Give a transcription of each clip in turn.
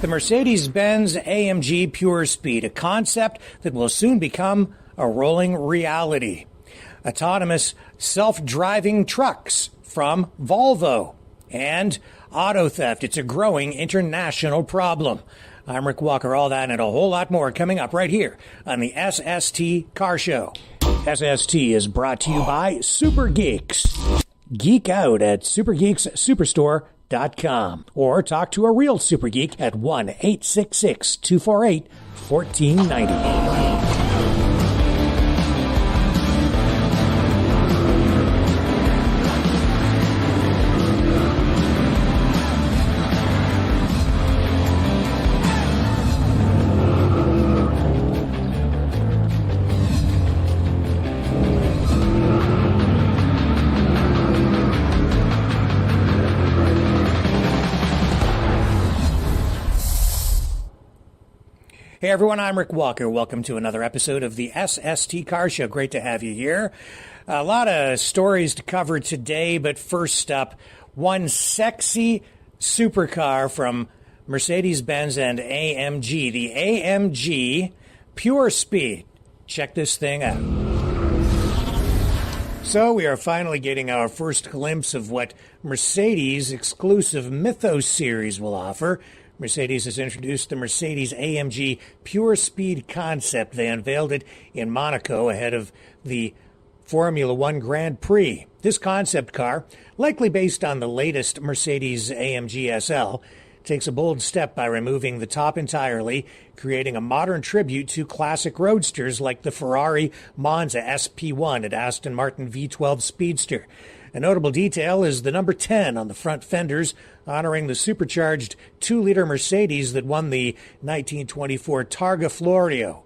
The Mercedes-Benz AMG Pure Speed, a concept that will soon become a rolling reality. Autonomous self-driving trucks from Volvo. And auto theft, it's a growing international problem. I'm Rick Walker. All that and a whole lot more coming up right here on the SST Car Show. SST is brought to you by Super Geeks. Geek out at supergeekssuperstore.com or talk to a real super geek at 1-866-248-1490. Hey everyone, I'm Rick Walker. Welcome to another episode of the SST Car Show. Great to have you here. A lot of stories to cover today, but first up, one sexy supercar from Mercedes-Benz and AMG, the AMG Pure Speed. Check this thing out. So we are finally getting our first glimpse of what Mercedes' exclusive Mythos series will offer. Mercedes has introduced the Mercedes-AMG Pure Speed concept. They unveiled it in Monaco ahead of the Formula One Grand Prix. This concept car, likely based on the latest Mercedes-AMG SL, takes a bold step by removing the top entirely, creating a modern tribute to classic roadsters like the Ferrari Monza SP1 and Aston Martin V12 Speedster. A notable detail is the number 10 on the front fenders, honoring the supercharged 2-liter Mercedes that won the 1924 Targa Florio.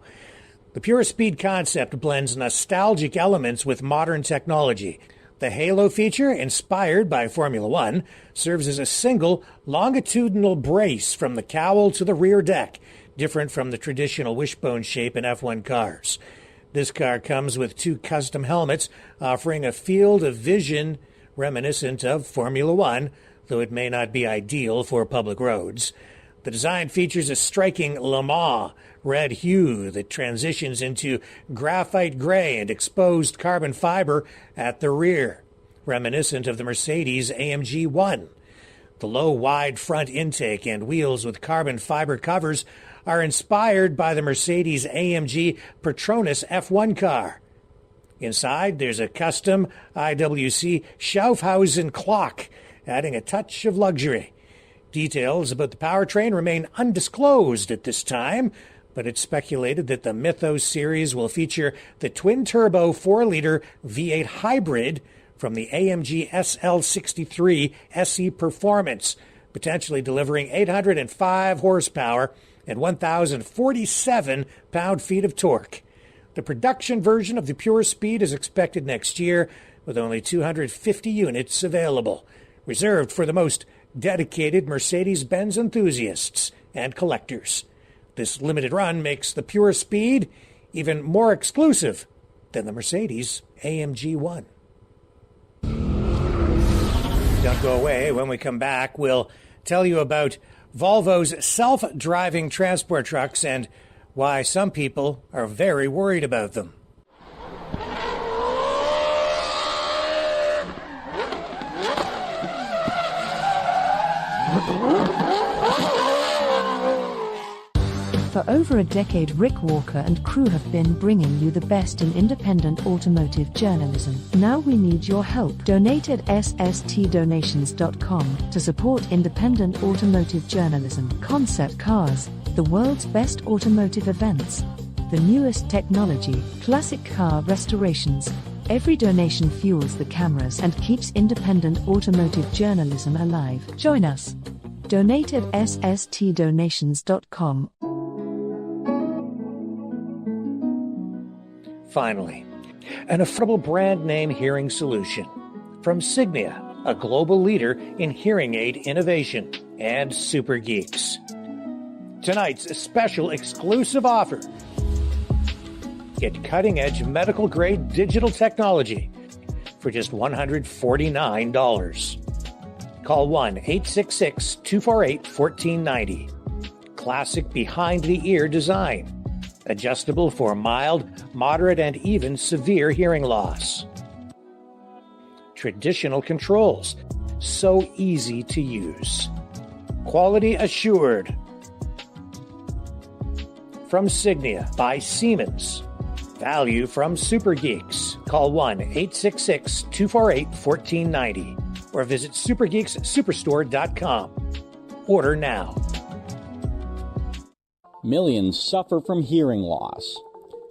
The Pure Speed concept blends nostalgic elements with modern technology. The halo feature, inspired by Formula One, serves as a single longitudinal brace from the cowl to the rear deck, different from the traditional wishbone shape in F1 cars. This car comes with 2 custom helmets, offering a field of vision reminiscent of Formula One, though it may not be ideal for public roads. The design features a striking Le Mans red hue that transitions into graphite gray and exposed carbon fiber at the rear, reminiscent of the Mercedes AMG 1. The low, wide front intake and wheels with carbon fiber covers are inspired by the Mercedes AMG Petronas F1 car. Inside, there's a custom IWC Schaffhausen clock, adding a touch of luxury. Details about the powertrain remain undisclosed at this time, but it's speculated that the Mythos series will feature the twin-turbo 4-liter V8 hybrid from the AMG SL63 SE Performance, potentially delivering 805 horsepower and 1,047 pound-feet of torque. The production version of the Pure Speed is expected next year, with only 250 units available, reserved for the most dedicated Mercedes-Benz enthusiasts and collectors. This limited run makes the Pure Speed even more exclusive than the Mercedes AMG 1. Don't go away. When we come back, we'll tell you about Volvo's self-driving transport trucks and why some people are very worried about them. For over a decade, Rick Walker and crew have been bringing you the best in independent automotive journalism. Now we need your help. Donate at SSTDonations.com to support independent automotive journalism. Concept cars, the world's best automotive events, the newest technology, classic car restorations. Every donation fuels the cameras and keeps independent automotive journalism alive. Join us. Donate at SSTDonations.com. Finally, an affordable brand name hearing solution from Signia, a global leader in hearing aid innovation, and Super Geeks. Tonight's special exclusive offer. Get cutting-edge medical-grade digital technology for just $149. Call 1-866-248-1490. classic behind-the-ear design. Adjustable for mild, moderate, and even severe hearing loss. Traditional controls, so easy to use. Quality assured. From Signia by Siemens. Value from Super Geeks. Call 1-866-248-1490 or visit supergeekssuperstore.com. Order now. Millions suffer from hearing loss.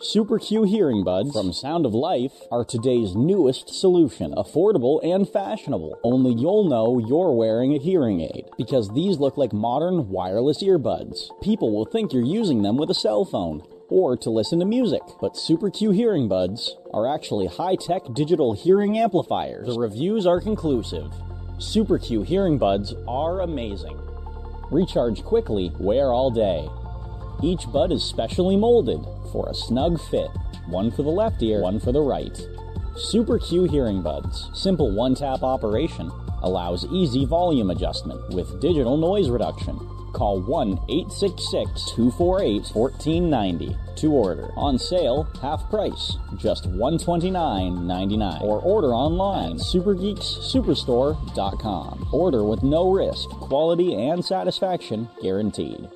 Super Q hearing buds from Sound of Life are today's newest solution. Affordable and fashionable. Only you'll know you're wearing a hearing aid because these look like modern wireless earbuds. People will think you're using them with a cell phone or to listen to music. But Super Q hearing buds are actually high-tech digital hearing amplifiers. The reviews are conclusive. Super Q hearing buds are amazing. Recharge quickly, wear all day. Each bud is specially molded for a snug fit. One for the left ear, one for the right. Super Q hearing buds. Simple one-tap operation. Allows easy volume adjustment with digital noise reduction. Call 1-866-248-1490 to order. On sale, half price, just $129.99. Or order online, supergeekssuperstore.com. Order with no risk, quality and satisfaction guaranteed.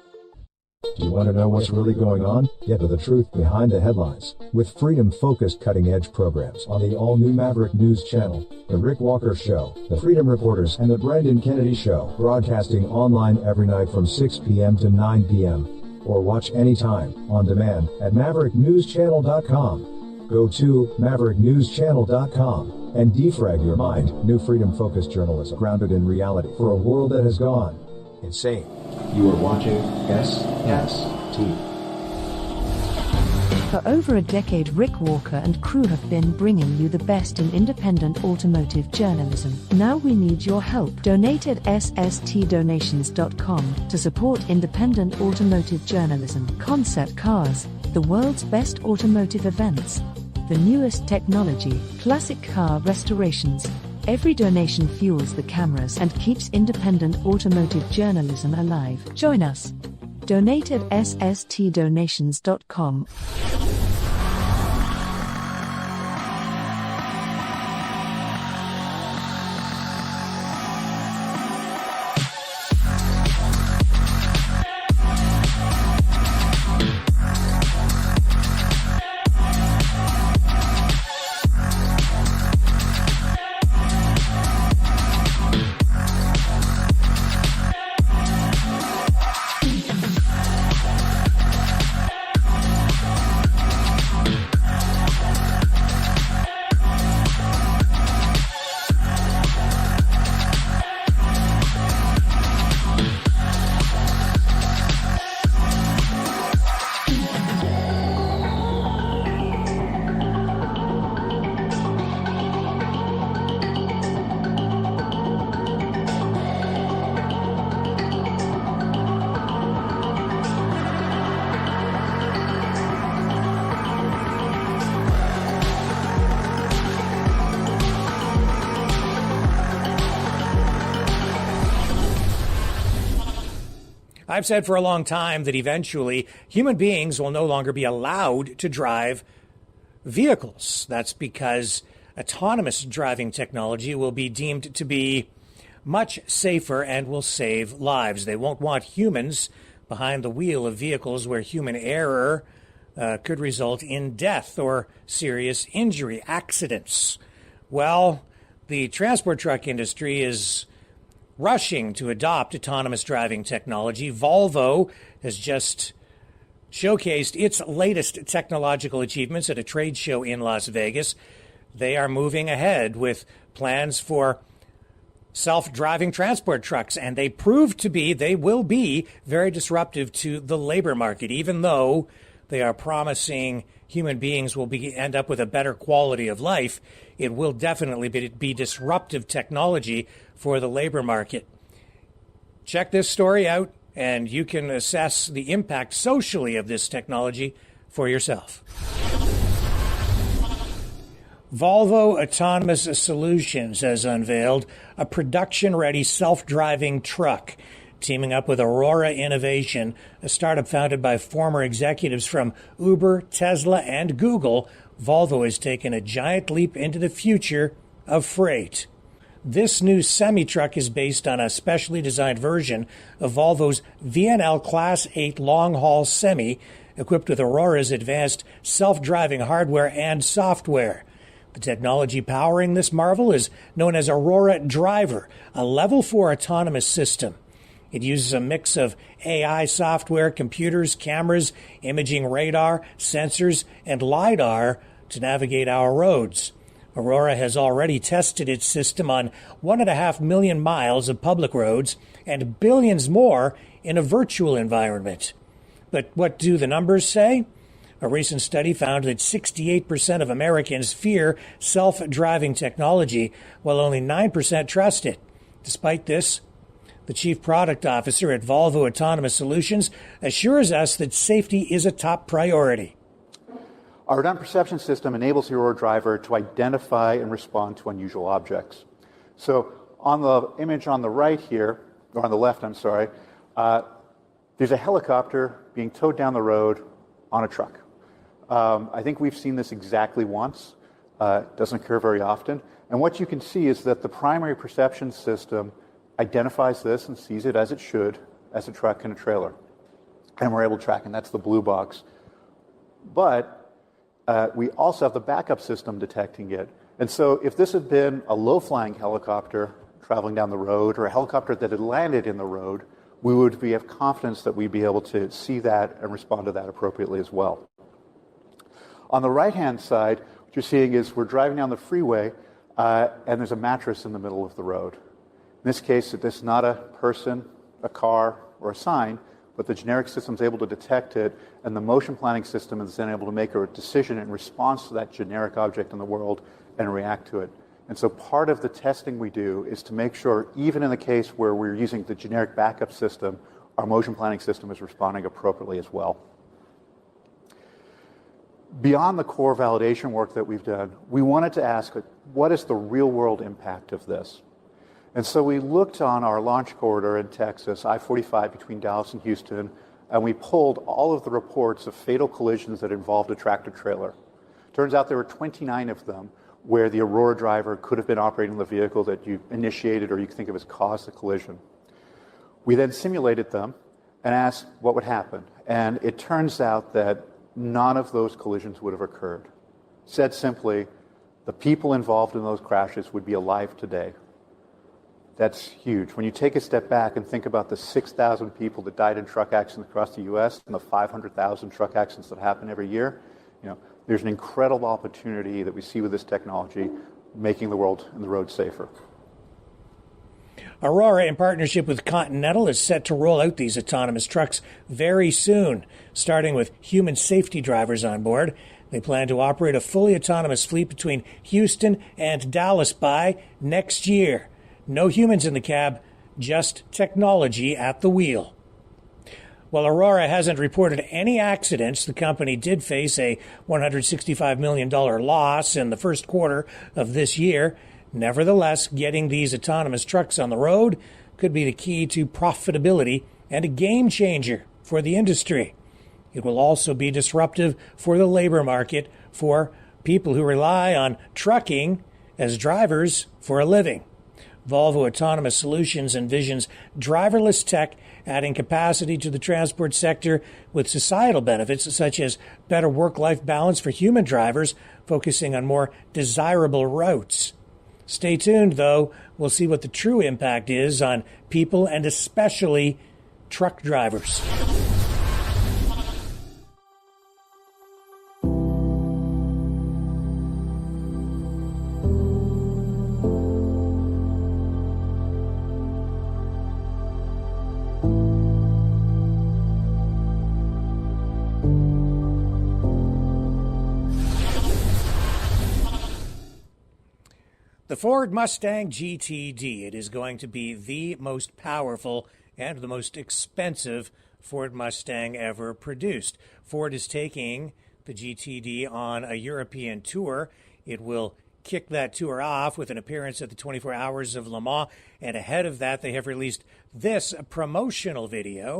Do you want to know what's really going on? Get to the truth behind the headlines with freedom-focused cutting-edge programs on the all-new Maverick News Channel, The Rick Walker Show, The Freedom Reporters, and The Brendan Kennedy Show, broadcasting online every night from 6 p.m. to 9 p.m. Or watch anytime on demand at mavericknewschannel.com. Go to mavericknewschannel.com and defrag your mind. New freedom-focused journalism grounded in reality for a world that has gone insane. You are watching SST. For over a decade, Rick Walker and crew have been bringing you the best in independent automotive journalism. Now we need your help. Donate at SSTDonations.com to support independent automotive journalism. Concept Cars, the world's best automotive events. The newest technology, classic car restorations. Every donation fuels the cameras and keeps independent automotive journalism alive. Join us. Donate at SSTDonations.com. I've said for a long time that eventually human beings will no longer be allowed to drive vehicles. That's because autonomous driving technology will be deemed to be much safer and will save lives. They won't want humans behind the wheel of vehicles where human error could result in death or serious injury, accidents. Well, the transport truck industry is rushing to adopt autonomous driving technology. Volvo has just showcased its latest technological achievements at a trade show in Las Vegas. They are moving ahead with plans for self-driving transport trucks, and they will be very disruptive to the labor market, even though they are promising human beings will end up with a better quality of life. It will definitely be disruptive technology for the labor market. Check this story out, and you can assess the impact socially of this technology for yourself. Volvo Autonomous Solutions has unveiled a production-ready self-driving truck Teaming up with Aurora Innovation, a startup founded by former executives from Uber, Tesla, and Google, Volvo has taken a giant leap into the future of freight. This new semi-truck is based on a specially designed version of Volvo's VNL Class 8 long-haul semi, equipped with Aurora's advanced self-driving hardware and software. The technology powering this marvel is known as Aurora Driver, a Level 4 autonomous system. It uses a mix of AI software, computers, cameras, imaging radar, sensors, and LiDAR to navigate our roads. Aurora has already tested its system on 1.5 million miles of public roads and billions more in a virtual environment. But what do the numbers say? A recent study found that 68% of Americans fear self-driving technology, while only 9% trust it. Despite this, the chief product officer at Volvo Autonomous Solutions assures us that safety is a top priority. Our redundant perception system enables the Aurora Driver to identify and respond to unusual objects. So on the image on the right here, or on the left, I'm sorry, there's a helicopter being towed down the road on a truck. I think we've seen this exactly once. It doesn't occur very often. And what you can see is that the primary perception system identifies this and sees it as it should, as a truck and a trailer. And we're able to track, and that's the blue box. But we also have the backup system detecting it. And so if this had been a low-flying helicopter traveling down the road, or a helicopter that had landed in the road, we would have confidence that we'd be able to see that and respond to that appropriately as well. On the right-hand side, what you're seeing is we're driving down the freeway, and there's a mattress in the middle of the road. In this case, it's not a person, a car, or a sign, but the generic system is able to detect it, and the motion planning system is then able to make a decision in response to that generic object in the world and react to it. And so part of the testing we do is to make sure, even in the case where we're using the generic backup system, our motion planning system is responding appropriately as well. Beyond the core validation work that we've done, we wanted to ask, what is the real-world impact of this? And so we looked on our launch corridor in Texas, I-45 between Dallas and Houston, and we pulled all of the reports of fatal collisions that involved a tractor-trailer. Turns out there were 29 of them where the Aurora Driver could have been operating the vehicle that you initiated or you think of as caused the collision. We then simulated them and asked what would happen. And it turns out that none of those collisions would have occurred. Said simply, the people involved in those crashes would be alive today. That's huge. When you take a step back and think about the 6,000 people that died in truck accidents across the U.S. and the 500,000 truck accidents that happen every year, there's an incredible opportunity that we see with this technology making the world and the road safer. Aurora, in partnership with Continental, is set to roll out these autonomous trucks very soon, starting with human safety drivers on board. They plan to operate a fully autonomous fleet between Houston and Dallas by next year. No humans in the cab, just technology at the wheel. While Aurora hasn't reported any accidents, the company did face a $165 million loss in the first quarter of this year. Nevertheless, getting these autonomous trucks on the road could be the key to profitability and a game changer for the industry. It will also be disruptive for the labor market for people who rely on trucking as drivers for a living. Volvo Autonomous Solutions envisions driverless tech adding capacity to the transport sector with societal benefits such as better work-life balance for human drivers, focusing on more desirable routes. Stay tuned, though. We'll see what the true impact is on people and especially truck drivers. The Ford Mustang Gtd. It is going to be the most powerful and the most expensive Ford Mustang ever produced. Ford is taking the GTD on a European tour. It will kick that tour off with an appearance at the 24 Hours of Le Mans, and ahead of that they have released this promotional video.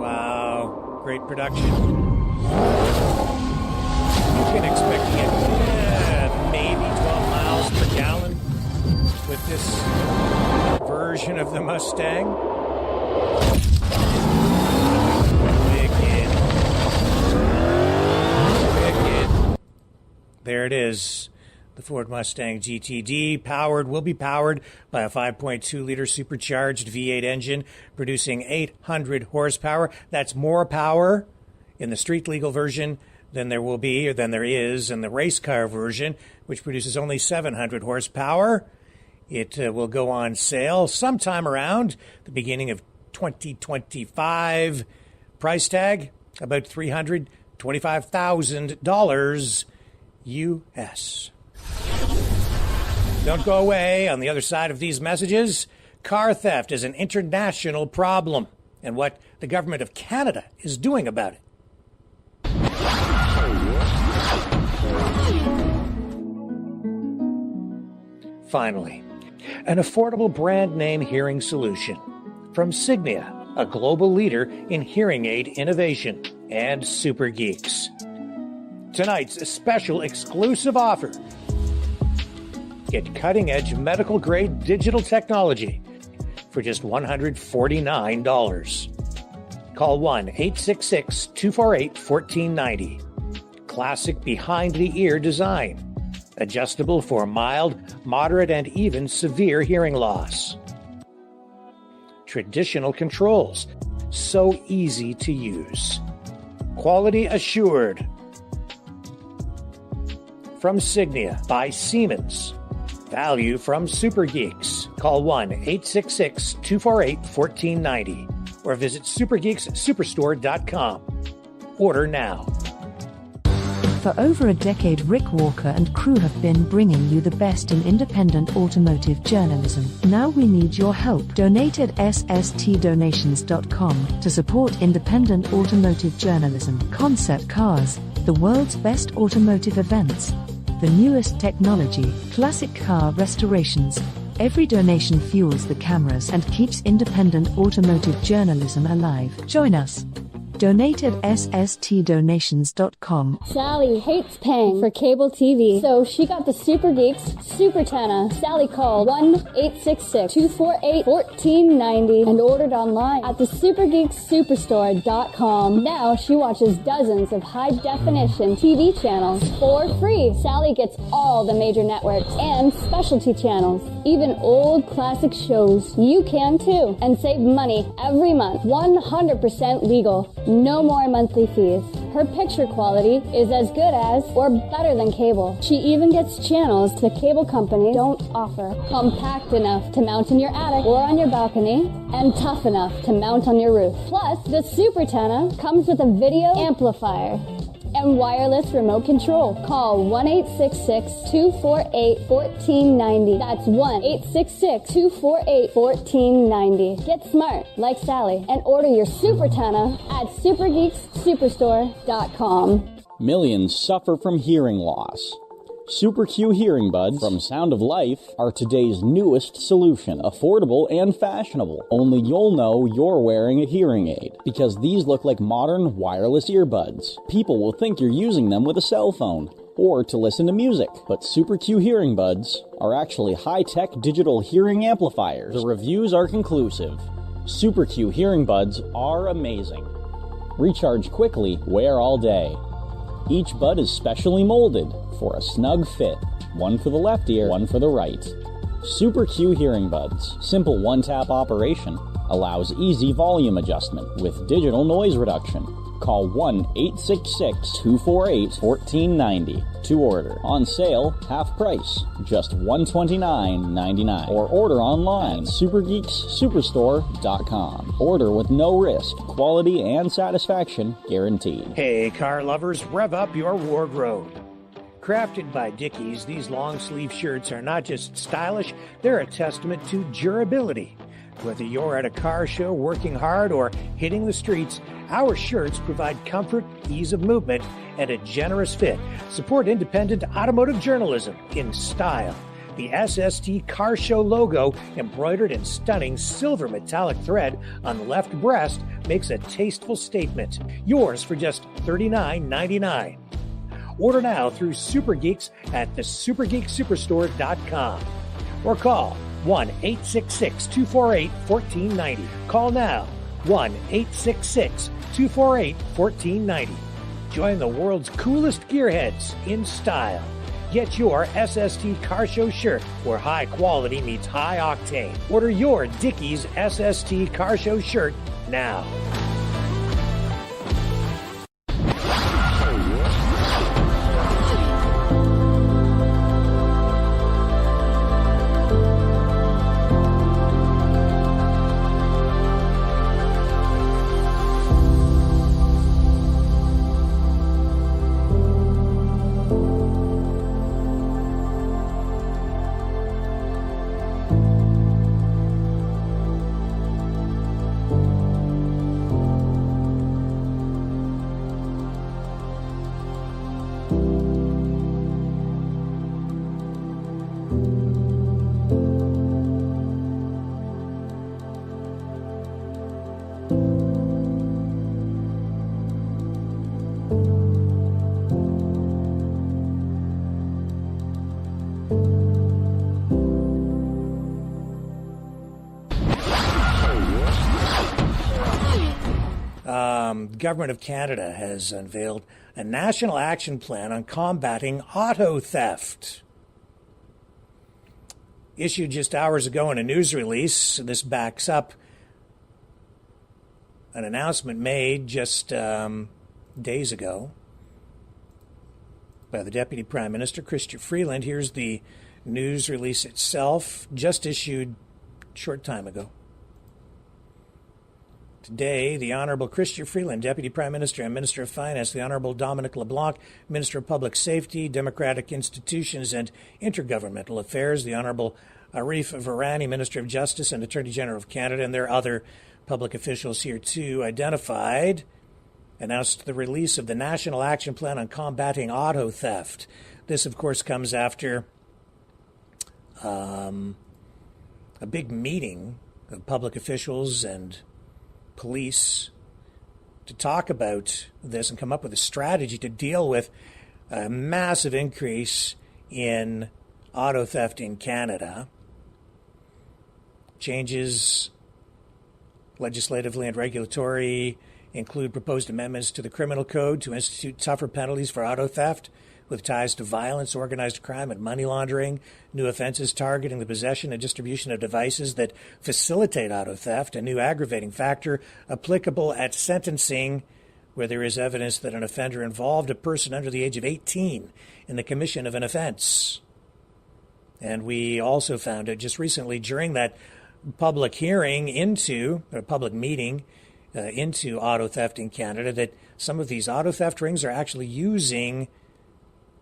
Wow, great production. You can expect to get maybe 12 miles per gallon with this version of the Mustang. Wicked. There it is. The Ford Mustang GTD will be powered by a 5.2-liter supercharged V8 engine producing 800 horsepower. That's more power in the street-legal version than there is in the race car version, which produces only 700 horsepower. It will go on sale sometime around the beginning of 2025. Price tag, about $325,000 US. Don't go away. On the other side of these messages, car theft is an international problem and what the government of Canada is doing about it. Finally, an affordable brand name hearing solution from Signia, a global leader in hearing aid innovation, and Super Geeks. Tonight's special exclusive offer. Get cutting-edge medical-grade digital technology for just $149. Call 1-866-248-1490. Classic behind-the-ear design. Adjustable for mild, moderate, and even severe hearing loss. Traditional controls. So easy to use. Quality assured. From Signia by Siemens. Value from Super Geeks. Call 1-866-248-1490 or visit supergeekssuperstore.com. Order now. For over a decade, Rick Walker and crew have been bringing you the best in independent automotive journalism. Now we need your help. Donate at SSTDonations.com to support independent automotive journalism. Concept Cars, the world's best automotive events. The newest technology, classic car restorations. Every donation fuels the cameras and keeps independent automotive journalism alive. Join us. Donate at SSTDonations.com. Sally hates paying for cable TV, so she got the Super Geeks Super Tenna. Sally called 1-866-248-1490 and ordered online at the SuperGeeksSuperstore.com. Now she watches dozens of high-definition TV channels for free. Sally gets all the major networks and specialty channels, even old classic shows. You can too, and save money every month. 100% legal. No more monthly fees. Her picture quality is as good as or better than cable. She even gets channels the cable companies don't offer. Compact enough to mount in your attic or on your balcony, and tough enough to mount on your roof. Plus, the Super Tenna comes with a video amplifier and wireless remote control. Call 1-866-248-1490. That's 1-866-248-1490. Get smart like Sally and order your Super Tenna at SuperGeeksSuperstore.com. Millions suffer from hearing loss. Super Q hearing buds from Sound of Life are today's newest solution, affordable and fashionable. Only you'll know you're wearing a hearing aid, because these look like modern wireless earbuds. People will think you're using them with a cell phone or to listen to music, but Super Q hearing buds are actually high-tech digital hearing amplifiers. The reviews are conclusive. Super Q hearing buds are amazing. Recharge quickly, wear all day. Each bud is specially molded for a snug fit. One for the left ear, one for the right. Super Q hearing buds. Simple one-tap operation. Allows easy volume adjustment with digital noise reduction. Call 1-866-248-1490 to order. On sale, half price, just $129.99. Or order online at SuperGeeksSuperstore.com. Order with no risk, quality and satisfaction guaranteed. Hey, car lovers, rev up your wardrobe. Crafted by Dickies, these long-sleeve shirts are not just stylish, they're a testament to durability. Whether you're at a car show working hard or hitting the streets, Our shirts provide comfort, ease of movement, and a generous fit. Support independent automotive journalism in style. The SST Car Show logo, embroidered in stunning silver metallic thread on the left breast, makes a tasteful statement. Yours for just $39.99. Order now through Super Geeks at thesupergeeksuperstore.com or call 1-866-248-1490. Call now, 1-866-248-1490. Join the world's coolest gearheads in style. Get your SST Car Show shirt where high quality meets high octane. Order your Dickies SST Car Show shirt now. Government of Canada has unveiled a national action plan on combating auto theft. Issued just hours ago in a news release, this backs up an announcement made just days ago by the Deputy Prime Minister, Chrystia Freeland. Here's the news release itself, just issued a short time ago. Today, the Honourable Chrystia Freeland, Deputy Prime Minister and Minister of Finance, the Honourable Dominic LeBlanc, Minister of Public Safety, Democratic Institutions and Intergovernmental Affairs, the Honourable Arif Virani, Minister of Justice and Attorney General of Canada, and their other public officials here too, announced the release of the National Action Plan on Combating Auto Theft. This, of course, comes after a big meeting of public officials and police to talk about this and come up with a strategy to deal with a massive increase in auto theft in Canada. Changes legislatively and regulatory include proposed amendments to the criminal code to institute tougher penalties for auto theft with ties to violence, organized crime, and money laundering, new offenses targeting the possession and distribution of devices that facilitate auto theft, a new aggravating factor applicable at sentencing where there is evidence that an offender involved a person under the age of 18 in the commission of an offense. And we also found out just recently during that public hearing into auto theft in Canada that some of these auto theft rings are actually using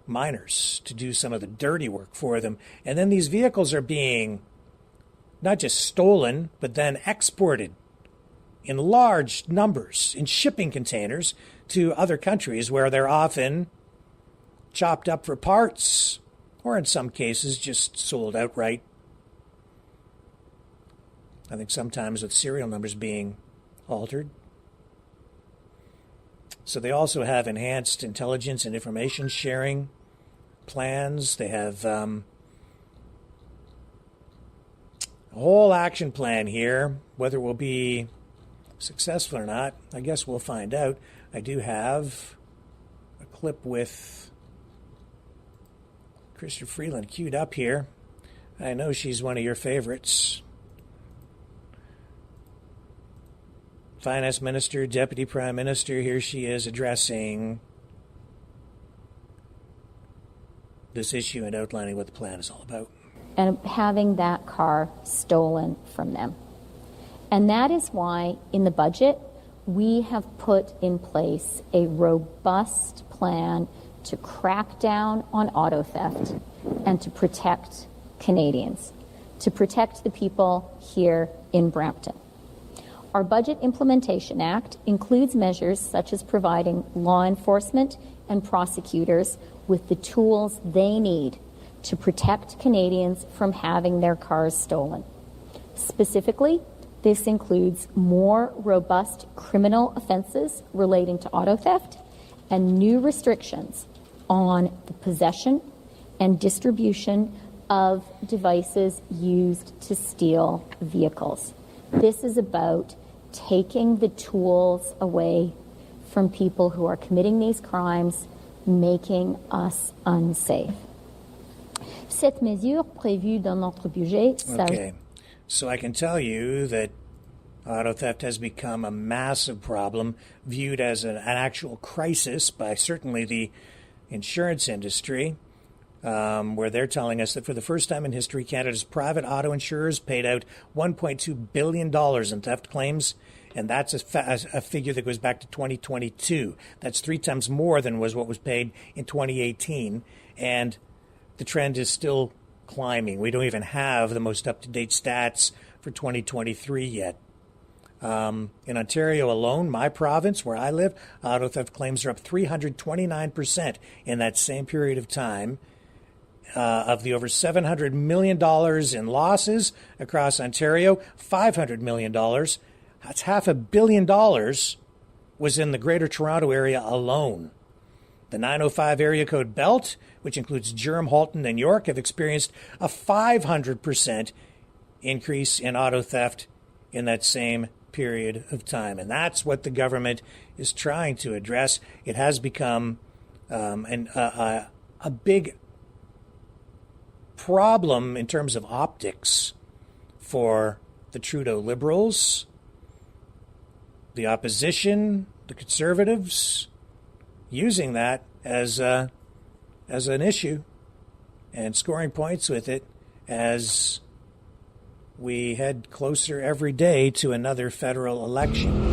minors to do some of the dirty work for them. And then these vehicles are being not just stolen, but then exported in large numbers in shipping containers to other countries where they're often chopped up for parts or in some cases just sold outright. I think sometimes with serial numbers being altered. So they also have enhanced intelligence and information sharing plans. They have a whole action plan here. Whether it will be successful or not, I guess we'll find out. I do have a clip with Chrystia Freeland queued up here. I know she's one of your favorites. Finance Minister, Deputy Prime Minister, here she is addressing this issue and outlining what the plan is all about. And having that car stolen from them. And that is why in the budget we have put in place a robust plan to crack down on auto theft and to protect Canadians, to protect the people here in Brampton. Our Budget Implementation Act includes measures such as providing law enforcement and prosecutors with the tools they need to protect Canadians from having their cars stolen. Specifically, this includes more robust criminal offenses relating to auto theft and new restrictions on the possession and distribution of devices used to steal vehicles. This is about taking the tools away from people who are committing these crimes, making us unsafe. Cette mesure prévue dans notre budget. Okay, so I can tell you that auto theft has become a massive problem, viewed as an actual crisis by certainly the insurance industry, where they're telling us that for the first time in history, Canada's private auto insurers paid out $1.2 billion in theft claims, and that's a figure that goes back to 2022. That's 3 times more than was what was paid in 2018, and the trend is still climbing. We don't even have the most up-to-date stats for 2023 yet. In Ontario alone, my province, where I live, auto theft claims are up 329% in that same period of time. Of the over $700 million in losses across Ontario, $500 million, that's $500 million, was in the Greater Toronto Area alone. The 905 area code belt, which includes Durham, Halton, and York, have experienced a 500% increase in auto theft in that same period of time. And that's what the government is trying to address. It has become a big problem in terms of optics for the Trudeau Liberals, the opposition, the Conservatives, using that as an issue and scoring points with it as we head closer every day to another federal election.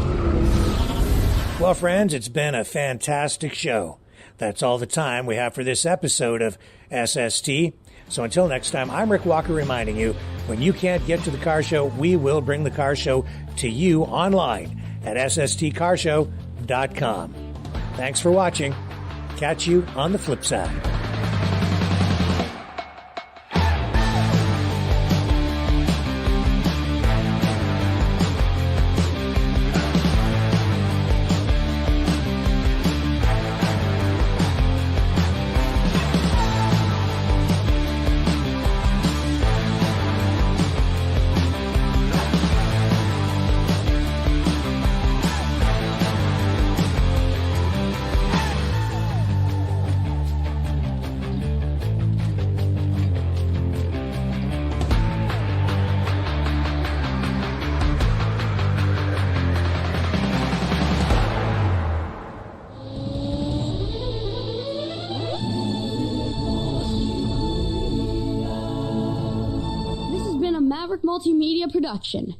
Well, friends, it's been a fantastic show. That's all the time we have for this episode of SST. So until next time, I'm Rick Walker reminding you, when you can't get to the car show, we will bring the car show to you online at SSTCarshow.com. Thanks for watching. Catch you on the flip side. Multimedia production.